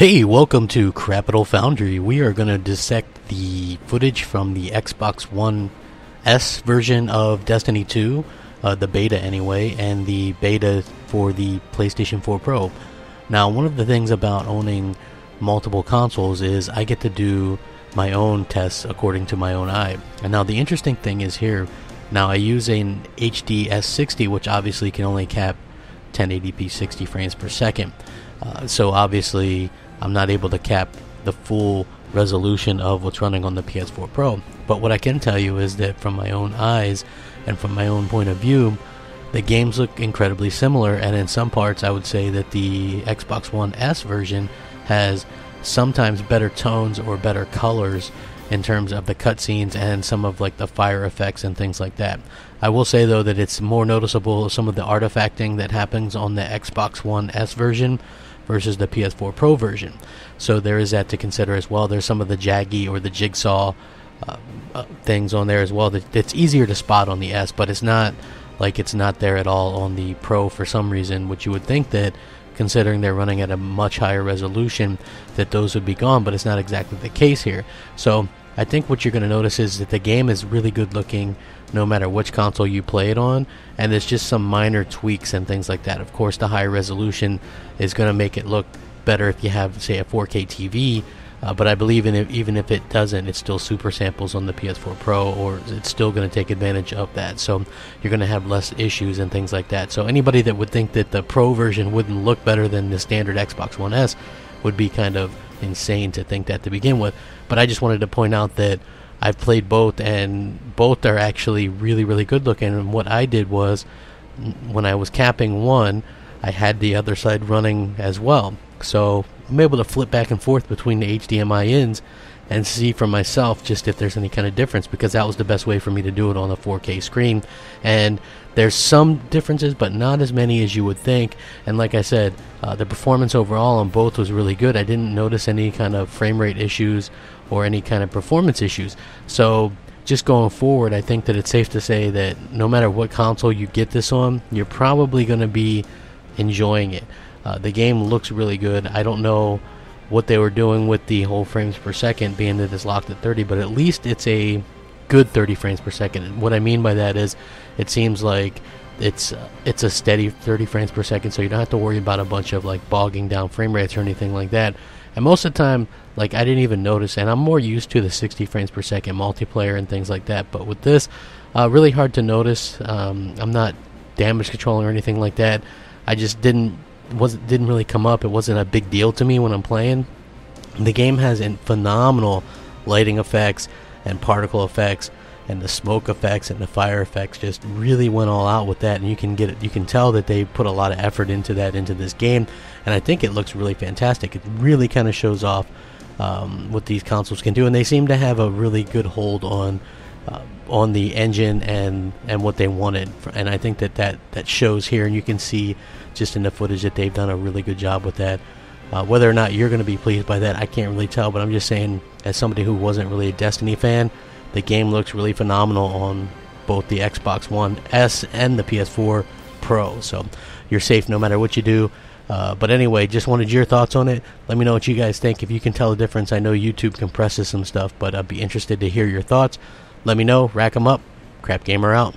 Hey, welcome to Crapital Foundry. We are going to dissect the footage from the Xbox One S version of Destiny 2, the beta anyway, and the beta for the PlayStation 4 Pro. Now, one of the things about owning multiple consoles is I get to do my own tests according to my own eye. And now the interesting thing is here, now I use an HD S60, which obviously can only cap 1080p 60 frames per second. So obviously I'm not able to cap the full resolution of what's running on the PS4 Pro. But what I can tell you is that from my own eyes and from my own point of view, the games look incredibly similar, and in some parts I would say that the Xbox One S version has sometimes better tones or better colors in terms of the cutscenes and some of like the fire effects and things like that. I will say though that it's more noticeable some of the artifacting that happens on the Xbox One S version versus the PS4 Pro version. So there is that to consider as well. There's some of the jaggy or the jigsaw things on there as well that's easier to spot on the S, but it's not like it's not there at all on the Pro for some reason, which you would think that considering they're running at a much higher resolution that those would be gone, but it's not exactly the case here. So I think what you're going to notice is that the game is really good looking no matter which console you play it on, and there's just some minor tweaks and things like that. Of course, the higher resolution is going to make it look better if you have, say, a 4K TV, but I believe even if it doesn't, it still super samples on the PS4 Pro, or it's still going to take advantage of that. So you're going to have less issues and things like that. So anybody that would think that the Pro version wouldn't look better than the standard Xbox One S would be kind of insane to think that to begin with. But I just wanted to point out that I've played both, and both are actually really, really good looking. And what I did was, when I was capping one, I had the other side running as well. So I'm able to flip back and forth between the HDMI ins and see for myself just if there's any kind of difference, because that was the best way for me to do it on a 4K screen. And there's some differences, but not as many as you would think. And like I said, the performance overall on both was really good. I didn't notice any kind of frame rate issues or any kind of performance issues. So just going forward, I think that it's safe to say that no matter what console you get this on, you're probably going to be enjoying it. The game looks really good. I don't know what they were doing with the whole frames per second, being that it's locked at 30, but at least it's a good 30 frames per second. And what I mean by that is it seems like it's a steady 30 frames per second, so you don't have to worry about a bunch of like bogging down frame rates or anything like that. And most of the time, like, I didn't even notice, and I'm more used to the 60 frames per second multiplayer and things like that, but with this, really hard to notice. I'm not damage controlling or anything like that. I just didn't really come up. It wasn't a big deal to me when I'm playing. The game has phenomenal lighting effects and particle effects, and the smoke effects and the fire effects just really went all out with that, and you can tell that they put a lot of effort into this game, and I think it looks really fantastic. It really kind of shows off what these consoles can do, and they seem to have a really good hold on the engine and what they wanted, and I think that shows here, and you can see just in the footage that they've done a really good job with that. Whether or not you're going to be pleased by that, I can't really tell, but I'm just saying, as somebody who wasn't really a Destiny fan, the game looks really phenomenal on both the Xbox One S and the PS4 Pro, so you're safe no matter what you do. But anyway, just wanted your thoughts on it. Let me know what you guys think. If you can tell the difference, I know YouTube compresses some stuff, but I'd be interested to hear your thoughts. Let me know. Rack 'em up. Crapgamer out.